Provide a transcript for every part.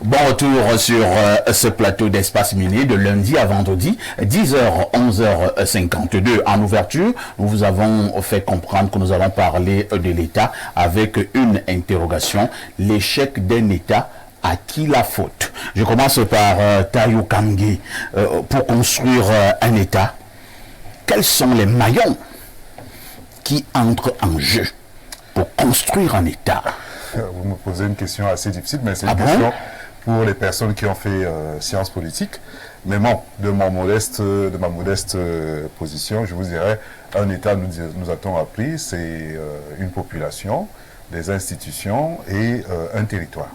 Bon retour sur ce plateau d'Espace Minier de lundi à vendredi, 10h, 11h52. En ouverture, nous vous avons fait comprendre que nous allons parler de l'État avec une interrogation. L'échec d'un État, à qui la faute? Je commence par Tayo Kamge. Pour construire un État, quels sont les maillons qui entrent en jeu pour construire un État? Vous me posez une question assez difficile, mais c'est une question pour les personnes qui ont fait sciences politiques. Mais bon, de ma modeste position, je vous dirais, un État, nous a-t-on appris, c'est une population, des institutions et un territoire.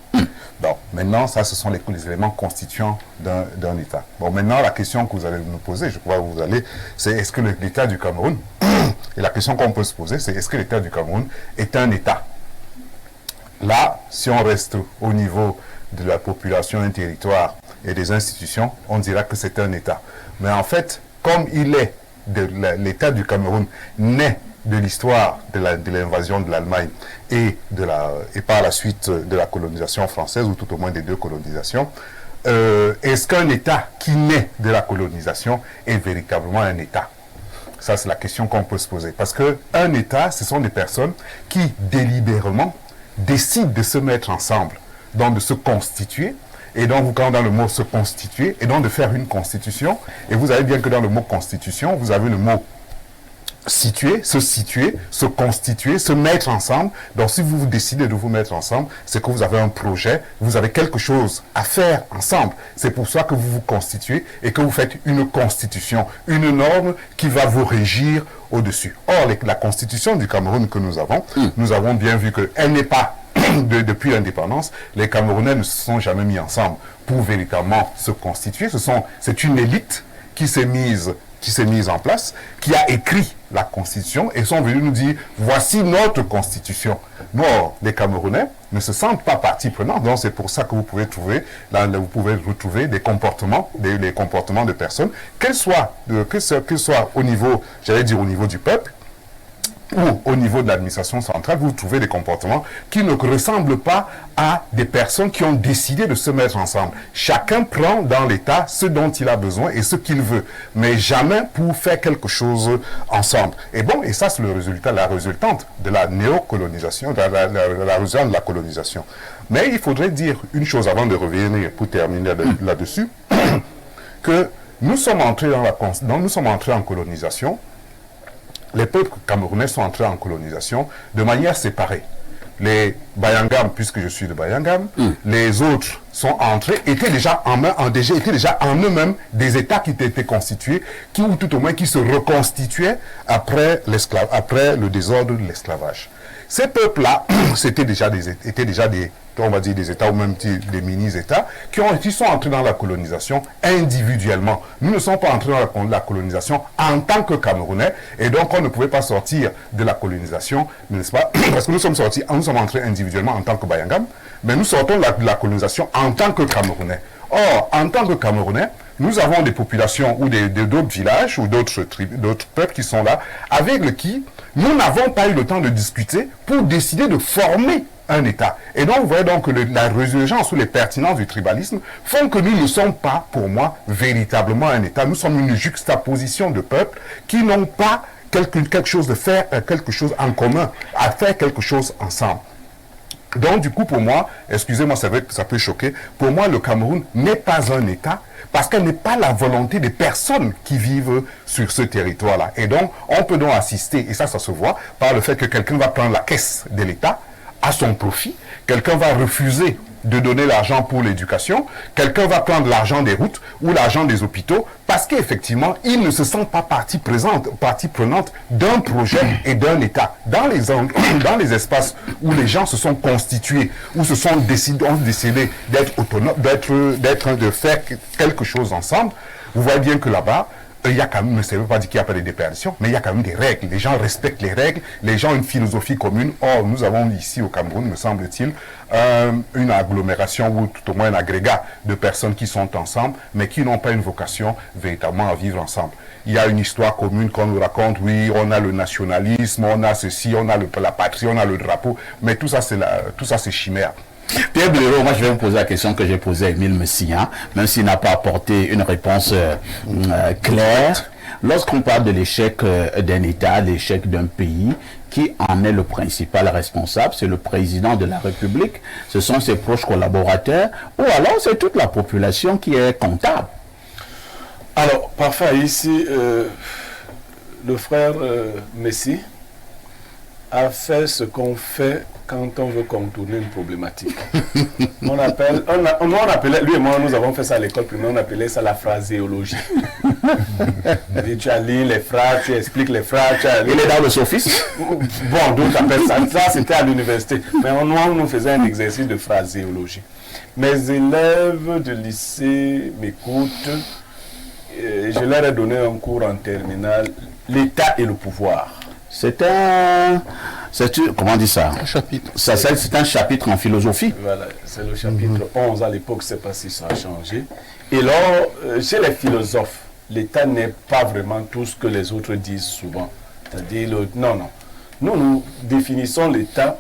Bon, maintenant, ça, ce sont les éléments constituants d'un État. Bon, maintenant, la question que vous allez nous poser, je crois que vous allez, c'est est-ce que l'État du Cameroun, et la question qu'on peut se poser, c'est est-ce que l'État du Cameroun est un État? Là, si on reste au niveau de la population, un territoire et des institutions, on dira que c'est un État. Mais en fait, comme il est l'État du Cameroun naît de l'histoire de l'invasion de l'Allemagne et par la suite de la colonisation française, ou tout au moins des deux colonisations, est-ce qu'un État qui naît de la colonisation est véritablement un État? Ça, c'est la question qu'on peut se poser. Parce qu'un État, ce sont des personnes qui, délibérément, décident de se mettre ensemble, donc de se constituer, et donc quand dans le mot se constituer, et donc de faire une constitution, et vous avez bien que dans le mot constitution, vous avez le mot situer, se constituer, se mettre ensemble. Donc si vous décidez de vous mettre ensemble, c'est que vous avez un projet, vous avez quelque chose à faire ensemble. C'est pour ça que vous vous constituez et que vous faites une constitution, une norme qui va vous régir au-dessus. Or, la constitution du Cameroun que nous avons bien vu qu'elle n'est pas, depuis l'indépendance, les Camerounais ne se sont jamais mis ensemble pour véritablement se constituer. C'est une élite qui s'est mise en place, qui a écrit la Constitution et sont venus nous dire voici notre Constitution. Non, les Camerounais ne se sentent pas partie prenante, donc c'est pour ça que vous pouvez retrouver des comportements, des comportements de personnes, que ce soit au niveau, j'allais dire au niveau du peuple, ou au niveau de l'administration centrale, vous trouvez des comportements qui ne ressemblent pas à des personnes qui ont décidé de se mettre ensemble. Chacun prend dans l'État ce dont il a besoin et ce qu'il veut, mais jamais pour faire quelque chose ensemble. Et bon, et ça c'est la résultante de la néocolonisation, la résultante de la colonisation. Mais il faudrait dire une chose avant de revenir, pour terminer là-dessus, que nous sommes entrés en colonisation. Les peuples camerounais sont entrés en colonisation de manière séparée. Les Bayangam, puisque je suis de Bayangam, les autres sont entrés, étaient déjà en eux-mêmes des États qui étaient constitués, ou tout au moins qui se reconstituaient après le désordre de l'esclavage. Ces peuples-là étaient déjà des États ou même des mini-États qui sont entrés dans la colonisation individuellement. Nous ne sommes pas entrés dans la colonisation en tant que Camerounais et donc on ne pouvait pas sortir de la colonisation, n'est-ce pas? Parce que nous sommes entrés individuellement en tant que Bayangam, mais nous sortons de la colonisation en tant que Camerounais. Or, en tant que Camerounais, nous avons des populations ou d'autres villages ou d'autres peuples qui sont là, avec qui nous n'avons pas eu le temps de discuter pour décider de former un État. Et donc, vous voyez donc que la résurgence ou les pertinences du tribalisme font que nous ne sommes pas, pour moi, véritablement un État. Nous sommes une juxtaposition de peuples qui n'ont pas quelque chose en commun, à faire quelque chose ensemble. Donc, du coup, pour moi, excusez-moi, c'est vrai que ça peut choquer, pour moi, le Cameroun n'est pas un État, parce qu'elle n'est pas la volonté des personnes qui vivent sur ce territoire-là. Et donc, on peut donc assister, et ça se voit, par le fait que quelqu'un va prendre la caisse de l'État à son profit, quelqu'un va refuser de donner l'argent pour l'éducation, quelqu'un va prendre l'argent des routes ou l'argent des hôpitaux, parce qu'effectivement, il ne se sent pas partie prenante d'un projet et d'un État. Dans les espaces où les gens se sont constitués, où ont décidé d'être autonomes, de faire quelque chose ensemble, vous voyez bien que là-bas, il y a quand même, ça ne veut pas dire qu'il n'y a pas de déperdition, mais il y a quand même des règles. Les gens respectent les règles, les gens ont une philosophie commune. Or, nous avons ici au Cameroun, me semble-t-il, une agglomération ou tout au moins un agrégat de personnes qui sont ensemble, mais qui n'ont pas une vocation véritablement à vivre ensemble. Il y a une histoire commune qu'on nous raconte, oui, on a le nationalisme, on a ceci, on a la patrie, on a le drapeau, mais tout ça c'est chimère. Pierre Blaireau, moi je vais vous poser la question que j'ai posée à Émile Messia, même s'il n'a pas apporté une réponse claire. Lorsqu'on parle de l'échec d'un État, l'échec d'un pays, qui en est le principal responsable? C'est le président de la République, ce sont ses proches collaborateurs, ou alors c'est toute la population qui est comptable? Alors, parfois ici, le frère Messi a fait ce qu'on fait quand on veut contourner une problématique. On appelait, lui et moi, nous avons fait ça à l'école primaire, on appelait ça la phraséologie. Tu allies les phrases, tu expliques les phrases. Il est dans le sophisme. Bon, d'autres appellent ça. Ça, c'était à l'université. Mais on nous faisait un exercice de phraséologie. Mes élèves de lycée m'écoutent. Je leur ai donné un cours en terminale, l'État et le pouvoir. Comment on dit ça? Un chapitre. C'est un chapitre en philosophie. Voilà, c'est le chapitre 11 à l'époque, je ne sais pas si ça a changé. Et là, chez les philosophes, l'État n'est pas vraiment tout ce que les autres disent souvent. C'est-à-dire, non. Nous définissons l'État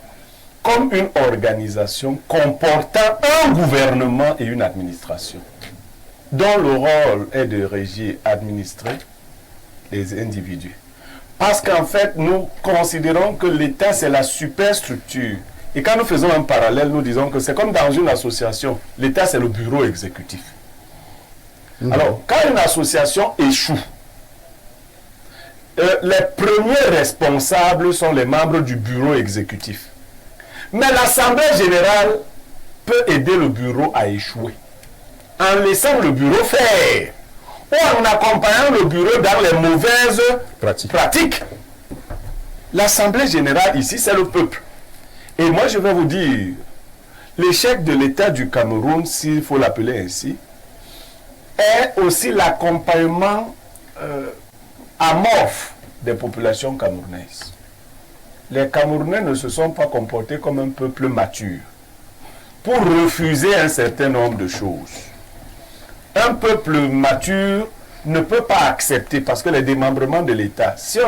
comme une organisation comportant un gouvernement et une administration, dont le rôle est de régir, administrer les individus. Parce qu'en fait, nous considérons que l'État, c'est la superstructure. Et quand nous faisons un parallèle, nous disons que c'est comme dans une association. L'État, c'est le bureau exécutif. Alors, quand une association échoue, les premiers responsables sont les membres du bureau exécutif. Mais l'Assemblée générale peut aider le bureau à échouer en laissant le bureau faire ou en accompagnant le bureau dans les mauvaises pratiques. L'Assemblée générale ici, c'est le peuple. Et moi, je vais vous dire, l'échec de l'État du Cameroun, s'il faut l'appeler ainsi, est aussi l'accompagnement amorphe des populations camerounaises. Les Camerounais ne se sont pas comportés comme un peuple mature pour refuser un certain nombre de choses. Un peuple mature ne peut pas accepter, parce que les démembrements de l'État, si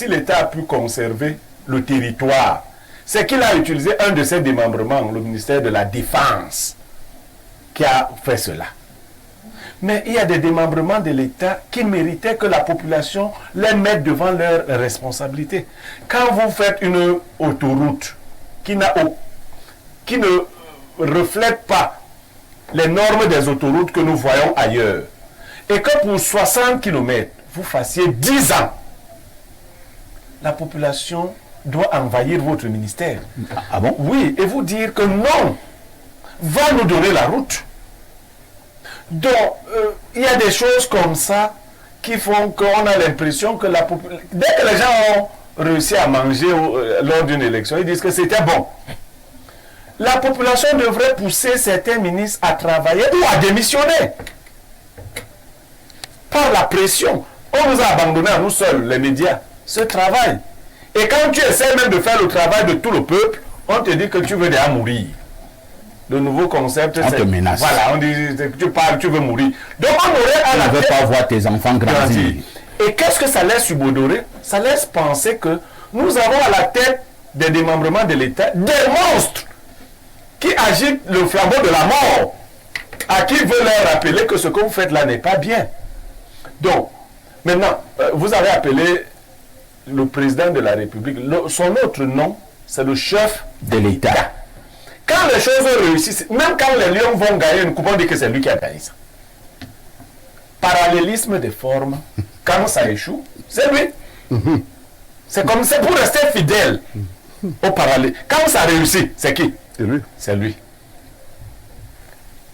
l'État a pu conserver le territoire, c'est qu'il a utilisé un de ces démembrements, le ministère de la Défense, qui a fait cela. Mais il y a des démembrements de l'État qui méritaient que la population les mette devant leurs responsabilités. Quand vous faites une autoroute qui ne reflète pas les normes des autoroutes que nous voyons ailleurs, et que pour 60 km, vous fassiez 10 ans, la population doit envahir votre ministère. Ah bon? Oui, et vous dire que non, va nous donner la route. Donc, il y a des choses comme ça qui font qu'on a l'impression que la population... Dès que les gens ont réussi à manger lors d'une élection, ils disent que c'était bon. La population devrait pousser certains ministres à travailler ou à démissionner. Par la pression. On nous a abandonné à nous seuls, les médias, ce travail. Et quand tu essaies même de faire le travail de tout le peuple, on te dit que tu veux déjà mourir. Le nouveau concept, on te menace. Voilà, on dit tu parles, tu veux mourir. Donc on aurait à la tête... ne veut pas voir tes enfants grandir. Et qu'est-ce que ça laisse subodorer? Ça laisse penser que nous avons à la tête des démembrements de l'État des monstres qui agitent le flambeau de la mort, à qui veut leur rappeler que ce que vous faites là n'est pas bien. Donc, maintenant, vous avez appelé le président de la République. Son autre nom, c'est le chef de l'État. Quand les choses réussissent, même quand les Lions vont gagner une coupe, on dit que c'est lui qui a gagné ça. Parallélisme des formes, quand ça échoue, c'est lui. C'est comme c'est pour rester fidèle au parallèle. Quand ça réussit, c'est qui? C'est lui. C'est lui.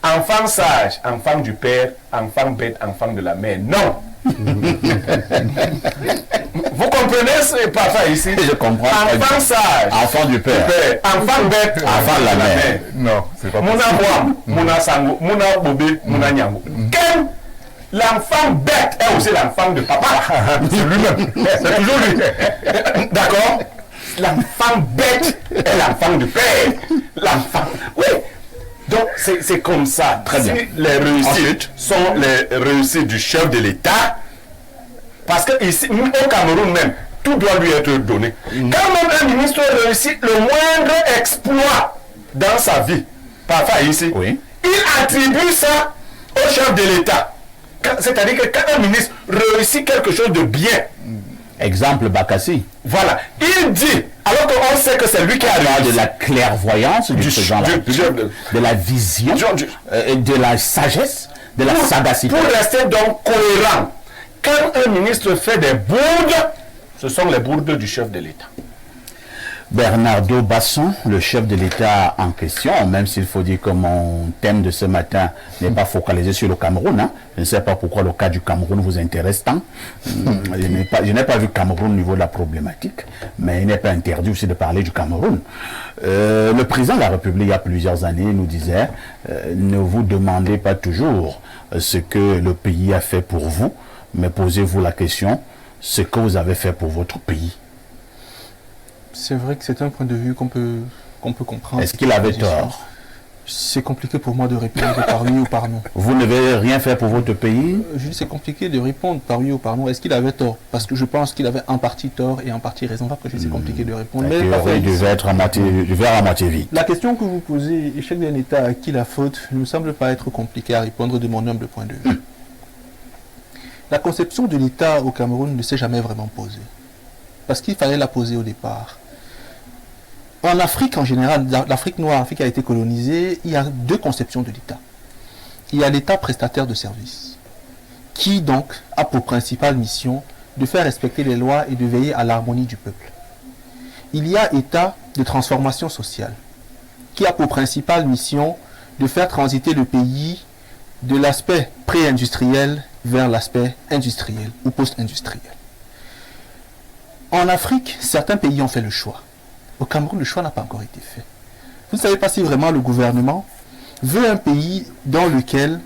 Enfant sage, enfant du père, enfant bête, enfant de la mère. Non. Vous comprenez ce parfait ici? Je comprends. Enfant sage, enfant du père. Enfant bête, enfant de la mère. Non, c'est pas possible. Mouna Boam, Mouna Sango, Mouna Bobé, Mouna Nyango. L'enfant bête est aussi l'enfant de papa. C'est lui-même. C'est toujours lui. D'accord? L'enfant bête est l'enfant du père. L'enfant. Oui. Donc, c'est comme ça. Très bien. Les réussites sont les réussites du chef de l'État, parce que ici, au Cameroun même, tout doit lui être donné. Quand même un ministre réussit le moindre exploit dans sa vie, parfois ici, Oui. il attribue ça au chef de l'État. C'est-à-dire que quand un ministre réussit quelque chose de bien, Exemple Bakassi. voilà, il dit, alors qu'on sait que c'est lui qui a réussi. De la clairvoyance du président de la République, de la vision, de la sagesse, de la sagacité. Pour rester donc cohérent, quand un ministre fait des bourdes, ce sont les bourdes du chef de l'État. Bernardo Basson, le chef de l'État en question, même s'il faut dire que mon thème de ce matin n'est pas focalisé sur le Cameroun. Hein. Je ne sais pas pourquoi le cas du Cameroun vous intéresse tant. Je n'ai pas vu Cameroun au niveau de la problématique, mais il n'est pas interdit aussi de parler du Cameroun. Le président de la République, il y a plusieurs années, nous disait ne vous demandez pas toujours ce que le pays a fait pour vous, mais posez-vous la question, ce que vous avez fait pour votre pays. C'est vrai que c'est un point de vue qu'on peut comprendre. Est-ce qu'il avait tort? C'est compliqué pour moi de répondre par oui ou par non. Vous n'avez rien fait pour votre pays? Je dis c'est compliqué de répondre par oui ou par non. Est-ce qu'il avait tort? Parce que je pense qu'il avait en partie tort et en partie raison. Après, c'est compliqué de répondre. La théorie du verre à moitié vide. La question que vous posez, échec d'un État, à qui la faute, ne me semble pas être compliqué à répondre de mon humble point de vue. La conception de l'État au Cameroun ne s'est jamais vraiment posée. Parce qu'il fallait la poser au départ. En Afrique en général, l'Afrique noire, l'Afrique a été colonisée, il y a deux conceptions de l'État. Il y a l'État prestataire de services, qui donc a pour principale mission de faire respecter les lois et de veiller à l'harmonie du peuple. Il y a État de transformation sociale, qui a pour principale mission de faire transiter le pays de l'aspect pré-industriel vers l'aspect industriel ou post-industriel. En Afrique, certains pays ont fait le choix. Au Cameroun, le choix n'a pas encore été fait. Vous ne savez pas si vraiment le gouvernement veut un pays dans lequel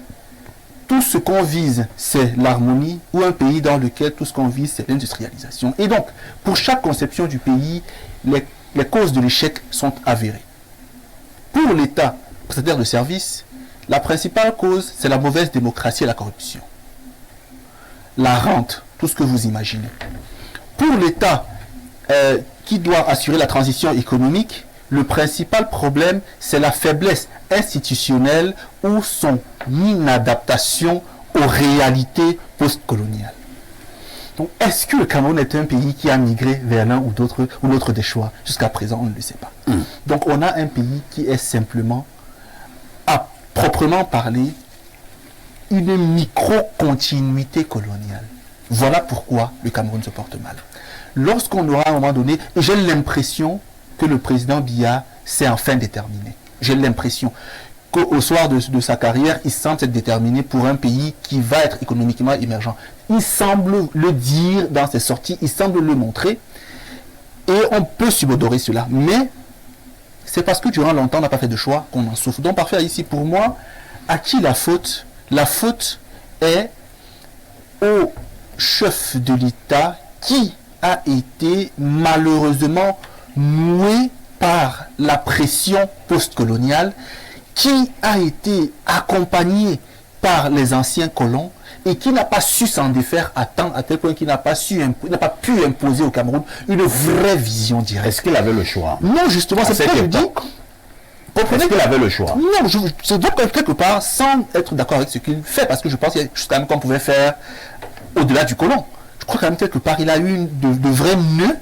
tout ce qu'on vise, c'est l'harmonie, ou un pays dans lequel tout ce qu'on vise, c'est l'industrialisation. Et donc, pour chaque conception du pays, les causes de l'échec sont avérées. Pour l'État prestataire de services, la principale cause, c'est la mauvaise démocratie et la corruption. La rente, tout ce que vous imaginez. Pour l'État qui doit assurer la transition économique, le principal problème, c'est la faiblesse institutionnelle ou son inadaptation aux réalités postcoloniales. Donc, est-ce que le Cameroun est un pays qui a migré vers l'un ou l'autre des choix? Jusqu'à présent, on ne le sait pas. Donc, on a un pays qui est simplement, à proprement parler, une micro-continuité coloniale. Voilà pourquoi le Cameroun se porte mal. Lorsqu'on aura à un moment donné, et j'ai l'impression que le président Biya s'est enfin déterminé. J'ai l'impression qu'au soir de sa carrière, il semble être déterminé pour un pays qui va être économiquement émergent. Il semble le dire dans ses sorties, il semble le montrer, et on peut subodorer cela. Mais c'est parce que durant longtemps, on n'a pas fait de choix qu'on en souffre. Donc parfait ici, pour moi, à qui la faute? La faute est au chef de l'État qui a été malheureusement noué par la pression postcoloniale, qui a été accompagné par les anciens colons et qui n'a pas su s'en défaire à temps, à tel point qu'il n'a pas pu imposer au Cameroun une vraie vision directe. Est-ce qu'il avait le choix? Non, justement, c'est ce que je dis. Est-ce qu'il avait le choix? Non, je dois quelque part, sans être d'accord avec ce qu'il fait, parce que je pense qu'il y a quand même qu'on pouvait faire au-delà du colon. Je crois quand même quelque part, il a eu de vrais nœuds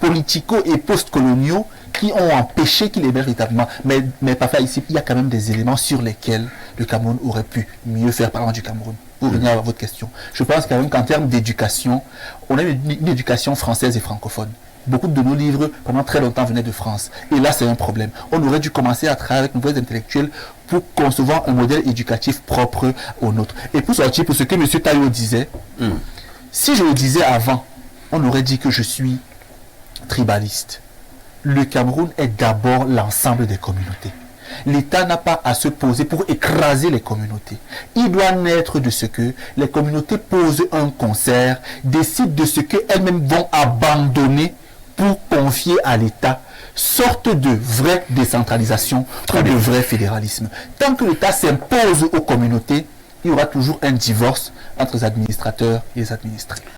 politico et post-coloniaux qui ont empêché qu'il émerge véritablement. Mais parfois ici, il y a quand même des éléments sur lesquels le Cameroun aurait pu mieux faire, parlant du Cameroun, pour venir à votre question. Je pense quand même qu'en termes d'éducation, on a une éducation française et francophone. Beaucoup de nos livres, pendant très longtemps, venaient de France. Et là, c'est un problème. On aurait dû commencer à travailler avec nos vrais intellectuels pour concevoir un modèle éducatif propre au nôtre. Et pour sortir, pour ce que M. Tayo disait, si je le disais avant, on aurait dit que je suis tribaliste. Le Cameroun est d'abord l'ensemble des communautés. L'État n'a pas à se poser pour écraser les communautés. Il doit naître de ce que les communautés posent un concert, décident de ce qu'elles-mêmes vont abandonner pour confier à l'État, sorte de vraie décentralisation ou de vrai fédéralisme. Tant que l'État s'impose aux communautés, il y aura toujours un divorce entre les administrateurs et les administrés.